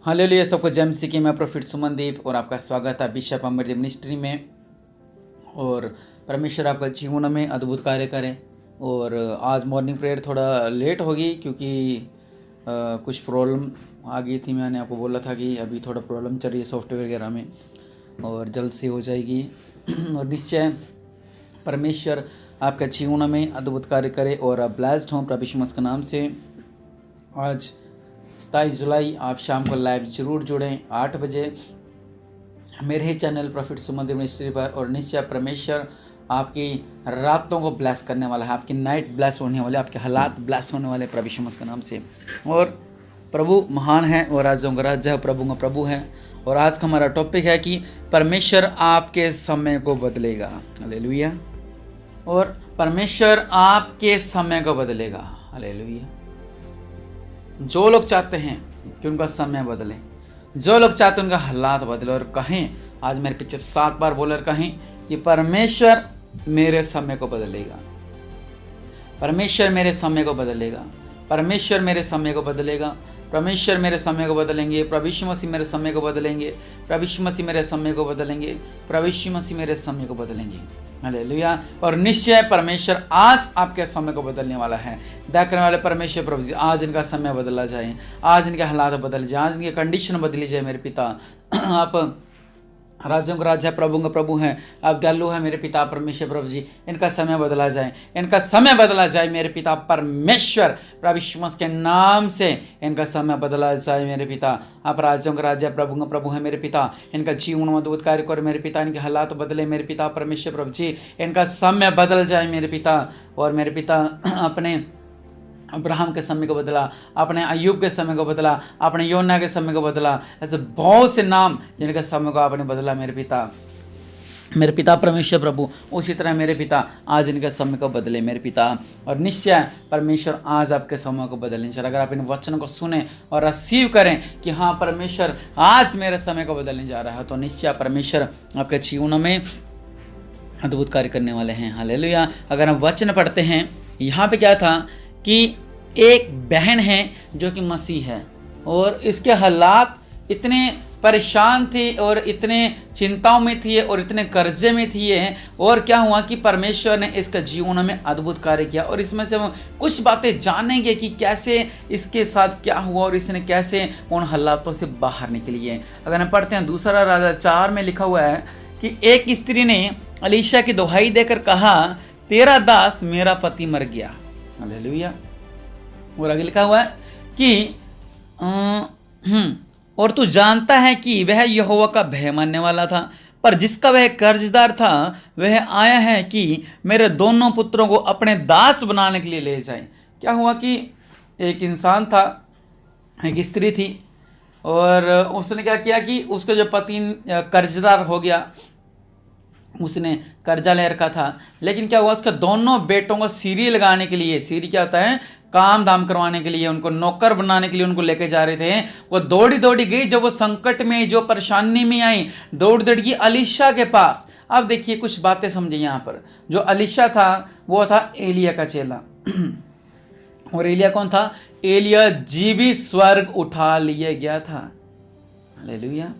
Hallelujah. सबको जय मसीह की। मैं प्रोफेट सुमनदीप और आपका स्वागत है बिशप अमरदीप मिनिस्ट्री में। और परमेश्वर आपका जीवन में अद्भुत कार्य करें। और आज मॉर्निंग प्रेयर थोड़ा लेट होगी क्योंकि कुछ प्रॉब्लम आ गई थी। मैंने आपको बोला था कि अभी थोड़ा प्रॉब्लम चल रही है सॉफ्टवेयर वगैरह में, और जल्द से हो जाएगी। और निश्चय परमेश्वर आपका जीवन में अद्भुत कार्य करे और आप ब्लेस्ड हों प्रभु यीशु मसीह के नाम से। आज 27 जुलाई आप शाम को लाइव जरूर जुड़ें 8 बजे मेरे ही चैनल प्रॉफिट सुमनदीप मिनिस्ट्री पर। और निश्चय परमेश्वर आपकी रातों को ब्लेस करने वाला है, आपकी नाइट ब्लेस होने वाले, आपके हालात ब्लेस होने वाले प्रभु यीशु मसीह के नाम से। और प्रभु महान है और राजों का राजा है, प्रभु का प्रभु है। और आज का हमारा टॉपिक है कि परमेश्वर आपके समय को बदलेगा। हालेलुया। और परमेश्वर आपके समय को बदलेगा। हालेलुया। जो लोग चाहते हैं कि उनका समय बदले, जो लोग चाहते हैं उनका हालात बदले, और कहें, आज मेरे पीछे 7 बार बोलकर कहें कि परमेश्वर मेरे समय को बदलेगा, परमेश्वर मेरे समय को बदलेगा, परमेश्वर मेरे समय को बदलेगा, परमेश्वर मेरे समय को बदलेंगे, प्रभु यीशु मसीह मेरे समय को बदलेंगे, प्रभु यीशु मसीह मेरे समय को बदलेंगे, प्रभु यीशु मसीह मेरे समय को बदलेंगे। हालेलुया। और निश्चय परमेश्वर आज आपके समय को बदलने वाला है। दया करने वाले परमेश्वर प्रभु जी, आज इनका समय बदला जाए, आज इनके हालात बदल जाए, आज इनकी कंडीशन बदली जाए। मेरे पिता, आप राजों का राजा, प्रभु का प्रभु हैं, आप दयालु हैं मेरे पिता परमेश्वर प्रभु जी। इनका समय बदला जाए, इनका समय बदला जाए मेरे पिता परमेश्वर प्रभु यीशु मसीह के नाम से। इनका समय बदला जाए मेरे पिता। आप राजों का राजा, प्रभु का प्रभु हैं मेरे पिता। इनका जीवन में अद्भुत कार्य कर मेरे पिता, इनके हालात बदले मेरे पिता परमेश्वर प्रभु जी। इनका समय बदल जाए मेरे पिता। और मेरे पिता अपने अब्राहम के समय को बदला, अपने अय्यूब के समय को बदला, अपने योना के समय को बदला। ऐसे बहुत से नाम जिनके समय को आपने बदला मेरे पिता परमेश्वर प्रभु। उसी तरह मेरे पिता आज इनके समय को बदले मेरे पिता। और निश्चय परमेश्वर आज आपके समय को बदलने चाहिए। अगर आप इन वचनों को सुने और रिसीव करें कि हाँ परमेश्वर आज मेरे समय को बदलने जा रहा है, तो निश्चय परमेश्वर आपके जीवन में अद्भुत कार्य करने वाले हैं। हालेलुया। अगर हम वचन पढ़ते हैं, यहाँ पे क्या था कि एक बहन है जो कि मसीह है, और इसके हालात इतने परेशान थे और इतने चिंताओं में थी और इतने कर्जे में थी। और क्या हुआ कि परमेश्वर ने इसका जीवन में अद्भुत कार्य किया। और इसमें से हम कुछ बातें जानेंगे कि कैसे इसके साथ क्या हुआ और इसने कैसे उन हालातों से बाहर निकली है। अगर हम पढ़ते हैं 2 राजा 4 में लिखा हुआ है कि एक स्त्री ने अलीशा की दुहाई देकर कहा, तेरा दास मेरा पति मर गया। हालेलुया। और आगे लिखा हुआ है कि और तू जानता है कि वह यहोवा का भय मानने वाला था, पर जिसका वह कर्जदार था वह आया है कि मेरे दोनों पुत्रों को अपने दास बनाने के लिए ले जाए। क्या हुआ कि एक इंसान था, एक स्त्री थी, और उसने क्या किया कि उसका जो पति कर्जदार हो गया, उसने कर्जा ले रखा था। लेकिन क्या हुआ, उसके दोनों बेटों को सीरी लगाने के लिए, सीरी क्या होता है, काम धाम करवाने के लिए, उनको नौकर बनाने के लिए उनको लेके जा रहे थे। वो दौड़ी दौड़ी गई, जब वो संकट में, जो परेशानी में आई, दौड़ दौड़ गई अलीशा के पास। अब देखिए कुछ बातें समझे यहाँ पर। जो अलीशा था वो था एलिया का चेला। और एलिया कौन था? एलिया जीवित स्वर्ग उठा लिया गया था। हालेलुया।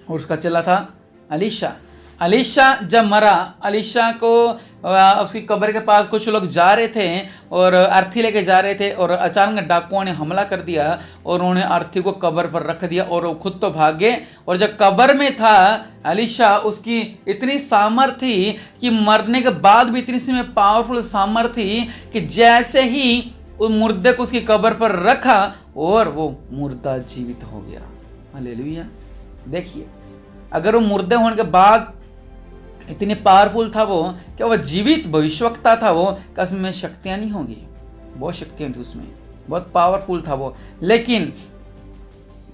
और उसका चेला था अलीशा। अलीशा जब मरा, अलीशा को उसकी कब्र के पास कुछ लोग जा रहे थे और अर्थी लेके जा रहे थे, और अचानक डाकुओं ने हमला कर दिया और उन्होंने अर्थी को कब्र पर रख दिया और वो खुद तो भाग गए। और जब कब्र में था अलीशा, उसकी इतनी सामर्थ थी कि मरने के बाद भी इतनी सी में पावरफुल सामर्थ थी कि जैसे ही उस मुर्दे को उसकी कब्र पर रखा और वो मुर्दा जीवित हो गया। हालेलुया। देखिए, अगर वो मुर्दे होने के बाद इतनी पावरफुल था वो, क्या वह जीवित भविष्यवक्ता था वो, क्या उसमें शक्तियाँ नहीं होगी? बहुत शक्तियाँ थी उसमें, बहुत पावरफुल था वो। लेकिन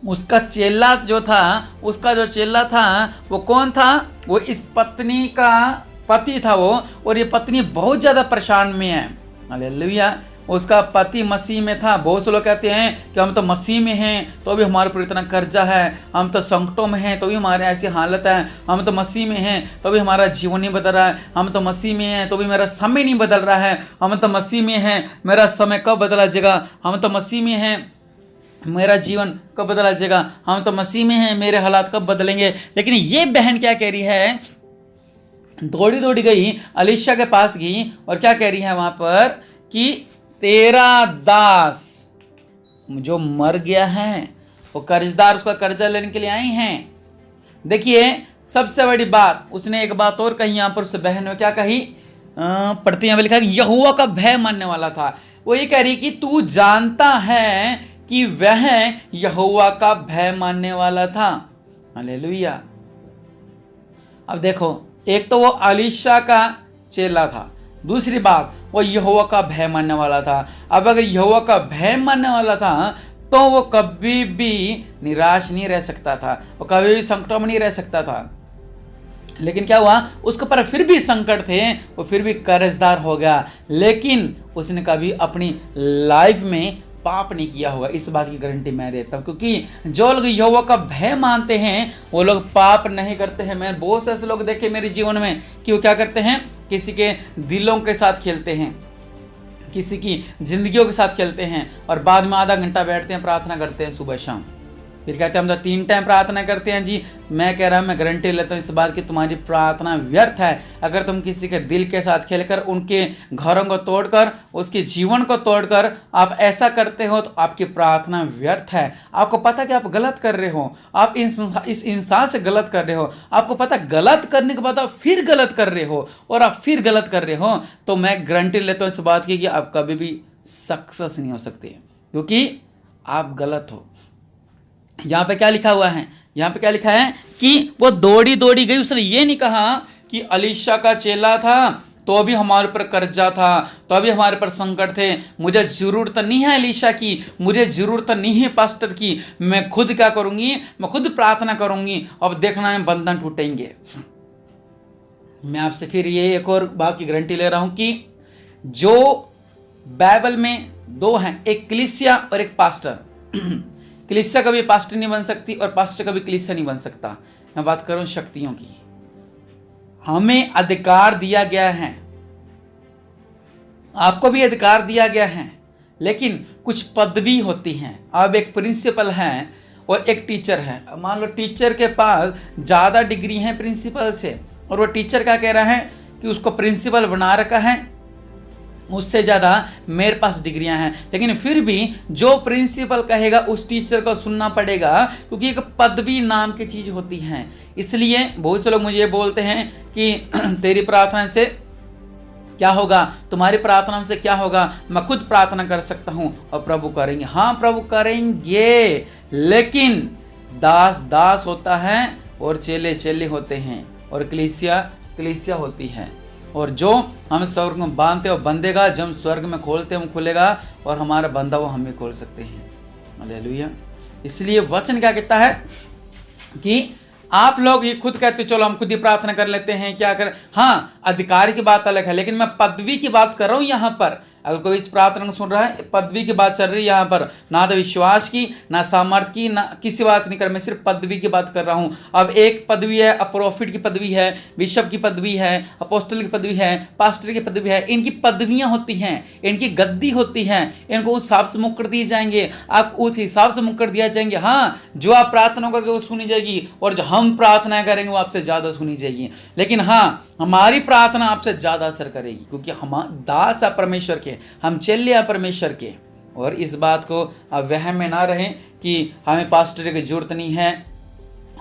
उसका चेला जो था, उसका जो चेला था वो कौन था? वो इस पत्नी का पति था वो, और ये पत्नी बहुत ज़्यादा परेशान में है। हालेलुया। उसका पति मसीह में था। बहुत से लोग कहते हैं कि हम तो मसीह में हैं तो भी हमारे ऊपर इतना कर्जा है, हम तो संकटों में हैं तो भी हमारे ऐसी हालत है, हम तो मसीह में हैं तो भी हमारा जीवन नहीं बदल रहा है, हम तो मसीह में हैं तो भी मेरा समय नहीं बदल रहा है, हम तो मसीह में हैं, मेरा समय कब बदला जाएगा, हम तो मसीह में हैं मेरा जीवन कब बदला जाएगा, हम तो मसीह में हैं, मेरे हालात कब बदलेंगे। लेकिन ये बहन क्या कह रही है, दौड़ी दौड़ी गई, अलीशा के पास गई और क्या कह रही है वहां पर कि तेरा दास जो मर गया है, वो कर्जदार उसका कर्जा लेने के लिए आए हैं। देखिए सबसे बड़ी बात उसने एक बात और कही यहाँ पर, उस बहन ने क्या कही, पढ़ते में लिखा कि यहोवा का भय मानने वाला था। वो ये कह रही कि तू जानता है कि वह यहोवा का भय मानने वाला था। हालेलुया। अब देखो, एक तो वो अलीशा का चेला था, दूसरी बात वो यहोवा का भय मानने वाला था। अब अगर यहोवा का भय मानने वाला था तो वो कभी भी निराश नहीं रह सकता था, वो कभी भी संकटों में नहीं रह सकता था। लेकिन क्या हुआ, उसके पर फिर भी संकट थे, वो फिर भी कर्जदार हो गया। लेकिन उसने कभी अपनी लाइफ में पाप नहीं किया होगा, इस बात की गारंटी मैं देता हूँ। क्योंकि जो लोग यहोवा का भय मानते हैं वो लोग पाप नहीं करते हैं। मैंने बहुत से ऐसे लोग देखे मेरे जीवन में कि वो क्या करते हैं, किसी के दिलों के साथ खेलते हैं, किसी की जिंदगियों के साथ खेलते हैं और बाद में आधा घंटा बैठते हैं, प्रार्थना करते हैं सुबह शाम, फिर कहते हैं हम तो 3 टाइम प्रार्थना करते हैं जी। मैं कह रहा हूँ, मैं गारंटी लेता हूँ इस बात की, तुम्हारी प्रार्थना व्यर्थ है। अगर तुम किसी के दिल के साथ खेलकर, उनके घरों को तोड़कर, उसके जीवन को तोड़कर आप ऐसा करते हो तो आपकी प्रार्थना व्यर्थ है। आपको पता कि आप गलत कर रहे हो, आप इस इंसान से गलत कर रहे हो, आपको पता गलत करने के बाद आप फिर गलत कर रहे हो और आप फिर गलत कर रहे हो, तो मैं गारंटी लेता हूँ इस बात की कि आप कभी भी सक्सेस नहीं हो सकते, क्योंकि आप गलत हो। यहाँ पे क्या लिखा हुआ है, यहाँ पे क्या लिखा है कि वो दौड़ी दौड़ी गई। उसने ये नहीं कहा कि अलीशा का चेला था तो अभी हमारे पर कर्जा था, तो अभी हमारे पर संकट थे, मुझे जरूरत नहीं है अलीशा की, मुझे जरूरत नहीं है पास्टर की, मैं खुद क्या करूंगी, मैं खुद प्रार्थना करूंगी, अब देखना है बंधन टूटेंगे। मैं आपसे फिर ये एक और बात की गारंटी ले रहा हूं कि जो बाइबल में 2 हैं, एक कलीसिया और एक पास्टर। कलीसिया कभी पास्टर नहीं बन सकती और पास्टर कभी कलीसिया नहीं बन सकता। मैं बात करूं शक्तियों की। हमें अधिकार दिया गया है, आपको भी अधिकार दिया गया है, लेकिन कुछ पदवी होती हैं। अब एक प्रिंसिपल है और एक टीचर है। मान लो टीचर के पास ज़्यादा डिग्री है प्रिंसिपल से, और वो टीचर क्या कह रहा है कि उसको प्रिंसिपल बना रखा है, उससे ज़्यादा मेरे पास डिग्रियां हैं। लेकिन फिर भी जो प्रिंसिपल कहेगा उस टीचर को सुनना पड़ेगा, क्योंकि एक पदवी नाम की चीज़ होती है। इसलिए बहुत से लोग मुझे बोलते हैं कि तेरी प्रार्थना से क्या होगा, तुम्हारी प्रार्थना से क्या होगा, मैं खुद प्रार्थना कर सकता हूँ और प्रभु करेंगे। हाँ प्रभु करेंगे, लेकिन दास दास होता है और चेले चेले होते हैं और कलीसिया कलीसिया होती है। और जो हम स्वर्ग में बांधते हो बंधेगा, जब हम स्वर्ग में खोलते हैं वो खुलेगा, और हमारा बंधा वो हम भी खोल सकते हैं। हालेलुया। इसलिए वचन क्या कहता है कि आप लोग ये खुद कहते हो चलो हम खुद ही प्रार्थना कर लेते हैं, क्या कर, हाँ अधिकार की बात अलग है, लेकिन मैं पदवी की बात कर रहा हूं यहाँ पर। अगर कोई इस प्रार्थना को सुन रहा है, पदवी की बात चल रही है यहाँ पर, ना तो विश्वास की, ना सामर्थ की, ना किसी बात नहीं कर, मैं सिर्फ पदवी की बात कर रहा हूँ। अब एक पदवी है, प्रोफिट की पदवी है, बिशप की पदवी है, अपोस्टल की पदवी है, पास्टर की पदवी है। इनकी पदवियाँ होती हैं, इनकी गद्दी होती हैं, इनको उस हिसाब से मुकर दिए जाएंगे, आप उस हिसाब से मुकर दिया जाएंगे। हाँ जो आप प्रार्थना करोगे वो सुनी जाएगी, और जो हम प्रार्थना करेंगे वो आपसे ज़्यादा सुनी जाएगी। लेकिन हाँ हमारी प्रार्थना आपसे ज़्यादा असर करेगी, क्योंकि हम दास है परमेश्वर के, हम चेले हैं परमेश्वर के। और इस बात को आप वहम में ना रहें कि हमें पास्टर की जरूरत नहीं है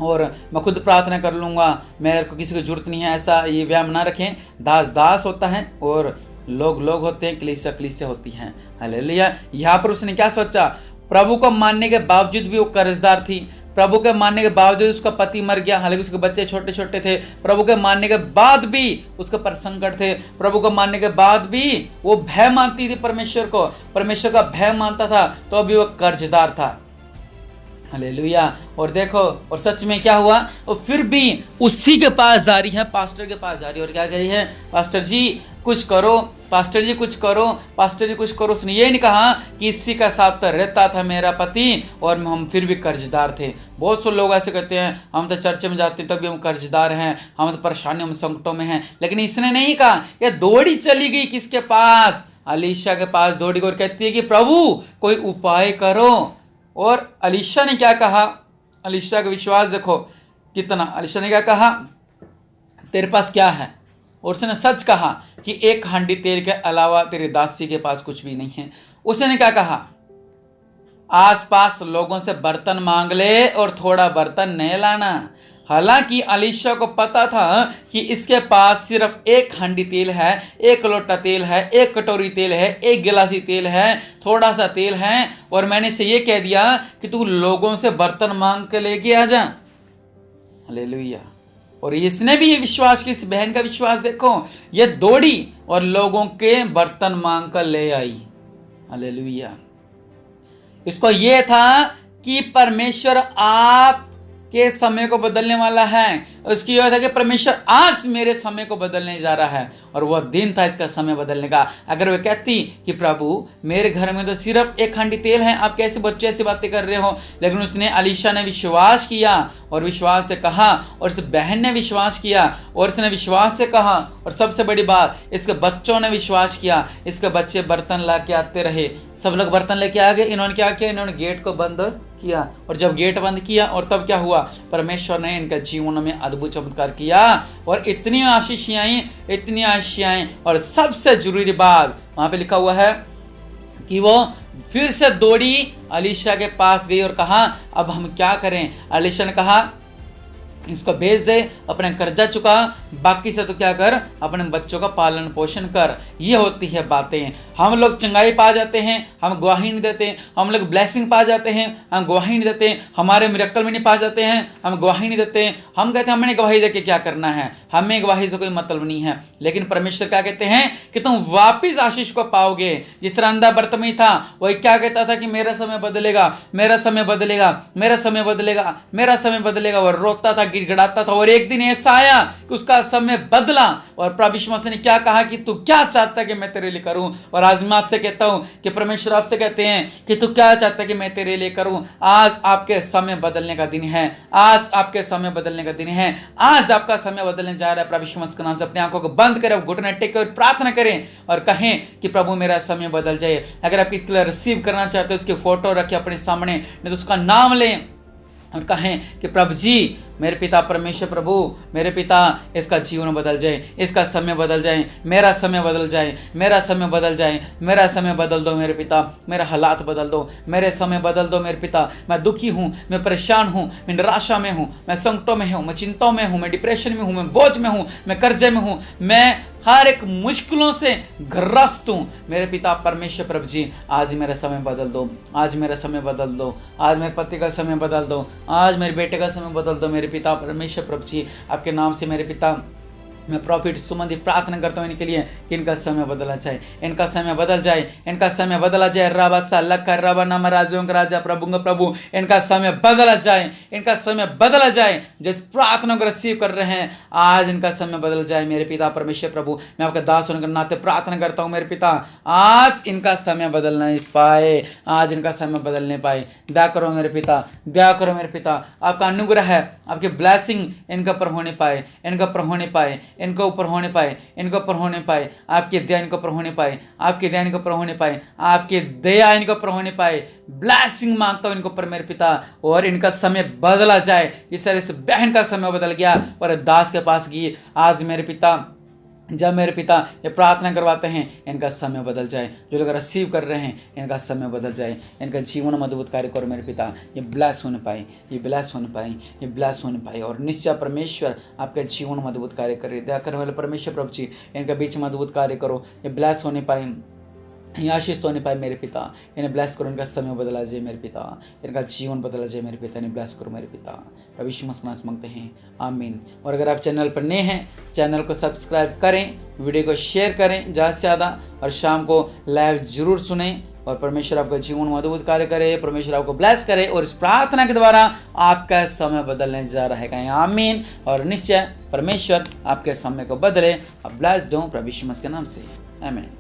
और मैं खुद प्रार्थना कर लूँगा, मेरे को किसी की जरूरत नहीं है, ऐसा ये वहम ना रखें। दास दास होता है और लोग लोग होते हैं, कलीसिया कलीसिया होती हैं। हालेलुया। यहाँ पर उसने क्या सोचा, प्रभु को मानने के बावजूद भी वो कर्जदार थी, प्रभु के मानने के बावजूद उसका पति मर गया, हालांकि उसके बच्चे छोटे छोटे थे, प्रभु के मानने के बाद भी उसके पर संकट थे, प्रभु को मानने के बाद भी वो भय मानती थी परमेश्वर को, परमेश्वर का भय मानता था, तो अभी वो कर्जदार था। हालेलुया। और देखो, और सच में क्या हुआ, और फिर भी उसी के पास जा रही है, पास्टर के पास जा रही है, और क्या कह रही है, पास्टर जी कुछ करो, पास्टर जी कुछ करो, पास्टर जी कुछ करो। उसने ये नहीं कहा कि इसी का साथ तो रहता था मेरा पति और हम फिर भी कर्जदार थे। बहुत से लोग ऐसे कहते हैं हम तो चर्च में जाते हैं तब भी हम कर्जदार हैं, हम तो परेशानी, हम संकटों में हैं। लेकिन इसने नहीं कहा, ये दौड़ी चली गई किसके पास, अलीशा के पास दौड़ी और कहती है कि प्रभु कोई उपाय करो। और अलीशा ने क्या कहा, अलीशा का विश्वास देखो कितना। अलीशा ने क्या कहा, तेरे पास क्या है? और उसने सच कहा कि एक हांडी तेल के अलावा तेरी दासी के पास कुछ भी नहीं है। उसने क्या कहा, आसपास लोगों से बर्तन मांग ले और थोड़ा बर्तन नहीं लाना। हालांकि अलीशा को पता था कि इसके पास सिर्फ एक हांडी तेल है, एक लोटा तेल है, एक कटोरी तेल है, एक गिलासी तेल है, थोड़ा सा तेल है, और मैंने इसे ये कह दिया कि तू लोगों से बर्तन मांग के लेके आ जा। हालेलुया। और इसने भी ये विश्वास की, इस बहन का विश्वास देखो, ये दौड़ी और लोगों के बर्तन मांग कर ले आई। हालेलुया। इसको ये था कि परमेश्वर आप के समय को बदलने वाला है। उसकी यह था कि परमेश्वर आज मेरे समय को बदलने जा रहा है, और वह दिन था इसका समय बदलने का। अगर वह कहती कि प्रभु मेरे घर में तो सिर्फ एक हांडी तेल है, आप कैसे बच्चे ऐसी बातें कर रहे हो, लेकिन उसने, अलीशा ने विश्वास किया और विश्वास से कहा, और इस बहन ने विश्वास किया और इसने विश्वास से कहा, और सबसे बड़ी बात इसके बच्चों ने विश्वास किया। इसके बच्चे बर्तन ला के आते रहे, सब लोग बर्तन लेके आ गए। इन्होंने क्या किया, इन्होंने गेट को बंद किया, और जब गेट बंद किया और तब क्या हुआ, परमेश्वर ने इनके जीवन में अद्भुत चमत्कार किया, और इतनी आशीषें आई, इतनी आशीषें। और सबसे जरूरी बात वहां पे लिखा हुआ है कि वो फिर से दौड़ी अलीशा के पास गई और कहा, अब हम क्या करें? अलीशा ने कहा, इसको भेज दे, अपने कर्जा चुका, बाकी से तो क्या कर, अपने बच्चों का पालन पोषण कर। ये होती है बातें। हम लोग चंगाई पा जाते हैं, हम गवाही नहीं देते। हम लोग ब्लेसिंग पा जाते हैं, हम गवाही नहीं देते। हमारे मिरेकल में नहीं पा जाते हैं, हम गवाही नहीं देते। हम कहते हैं हमने गवाही दे के क्या करना है, हमें गवाही से कोई मतलब नहीं है। लेकिन परमेश्वर क्या कहते हैं कि तुम वापिस आशीष को पाओगे। जिस तरह अंधा बर्तिमेई था, वही क्या कहता था कि मेरा समय बदलेगा, मेरा समय बदलेगा, मेरा समय बदलेगा, मेरा समय बदलेगा। वो रोता था, गिड़गिड़ाता था, और एक दिन ऐसा आया कि उसका समय बदला। और प्रभु यीशु मसीह ने क्या कहा कि तू क्या चाहता है कि मैं तेरे लिए करूं? और आज मैं आपसे कहता हूं कि परमेश्वर आपसे कहते हैं कि तू क्या चाहता है कि मैं तेरे लिए करूं। आज आपके समय बदलने का दिन है, आज आपके समय बदलने का दिन है, आज आपका समय बदलने जा रहा है। प्रभु यीशु मसीह के नाम से अपनी आंखों को बंद करें, घुटने टेक कर प्रार्थना करें और कहें कि प्रभु मेरा समय बदल जाए। अगर आप इसके लिए रिसीव करना चाहते हो, उसकी फोटो रखें अपने सामने, नहीं तो उसका नाम लें और कहें कि प्रभु जी, मेरे पिता परमेश्वर प्रभु, मेरे पिता, इसका जीवन बदल जाए, इसका समय बदल जाए, मेरा समय बदल जाए, मेरा समय बदल जाए, मेरा समय बदल दो मेरे पिता, मेरा हालात बदल दो, मेरे समय बदल दो मेरे पिता। मैं दुखी हूँ, मैं परेशान हूँ, मैं निराशा में हूँ, मैं संकटों में हूँ, मैं चिंताओं में हूँ, मैं डिप्रेशन में हूँ, मैं बोझ में हूँ, मैं कर्जे में हूँ, मैं हर एक मुश्किलों से ग्रस्त हूँ। मेरे पिता परमेश्वर प्रभु जी, आज मेरा समय बदल दो, आज मेरा समय बदल दो, आज मेरे पति का समय बदल दो, आज मेरे बेटे का समय बदल दो। मेरे पिता परमेश्वर प्रभु जी, आपके नाम से मेरे पिता, मैं प्रॉफिट सुमनदीप प्रार्थना करता हूँ इनके लिए कि इनका समय बदला जाए, इनका समय बदल जाए, इनका समय बदला जाए। रबा सा लक्का रबा नाम राजों का राजा प्रभु प्रभु, इनका समय बदला जाए, इनका समय बदला जाए। जिस प्रार्थना को रिसीव कर रहे हैं, आज इनका समय बदल जाए। मेरे पिता परमेश्वर प्रभु, मैं आपका दास होने के नाते प्रार्थना करता हूँ मेरे पिता, आज इनका समय बदलना पाए, आज इनका समय बदलने पाए। दया करो मेरे पिता, दया करो मेरे पिता, आपका अनुग्रह है, आपकी ब्लेसिंग इनका पर होने पाए, इनका पर होने पाए, इनके ऊपर होने पाए, इनके ऊपर होने पाए। आपकी दया इनके ऊपर होने पाए, आपकी दया इनके ऊपर होने पाए, आपकी दया इनके ऊपर होने पाए। ब्लेसिंग मांगता हूं इनके ऊपर मेरे पिता, और इनका समय बदला जाए। इस तरह से बहन का समय बदल गया और दास के पास गई। आज मेरे पिता, जब मेरे पिता ये प्रार्थना करवाते हैं, इनका समय बदल जाए। जो लोग रिसीव कर रहे हैं, इनका समय बदल जाए, इनका जीवन में अद्भुत कार्य करो मेरे पिता। ये ब्लेस होने पाए, ये ब्लेस होने पाए, ये ब्लेस होने पाए, और निश्चय परमेश्वर आपके जीवन में अद्भुत कार्य करे। दया करने वाले परमेश्वर प्रभु जी, इनका बीच में अद्भुत कार्य करो, ये ब्लेस होने पाए, ये आशीष तो नहीं पाए मेरे पिता। इन्हें ब्लेस करो, इनका समय बदला जाए मेरे पिता, इनका जीवन बदला जाए मेरे पिता। इन्हें ब्लेस करो मेरे पिता। प्रभु यीशु मसीह नाम मांगते हैं, आमीन। और अगर आप चैनल पर नए हैं, चैनल को सब्सक्राइब करें, वीडियो को शेयर करें ज़्यादा से ज़्यादा, और शाम को लाइव जरूर सुनें। और परमेश्वर आपका जीवन में अद्भुत कार्य करे, परमेश्वर आपको ब्लेस करे, और इस प्रार्थना के द्वारा आपका समय बदलने जा रहा है। आमीन। और निश्चय परमेश्वर आपके समय को बदले। अब ब्लेस दो प्रभु यीशु मसीह के नाम से, आमीन।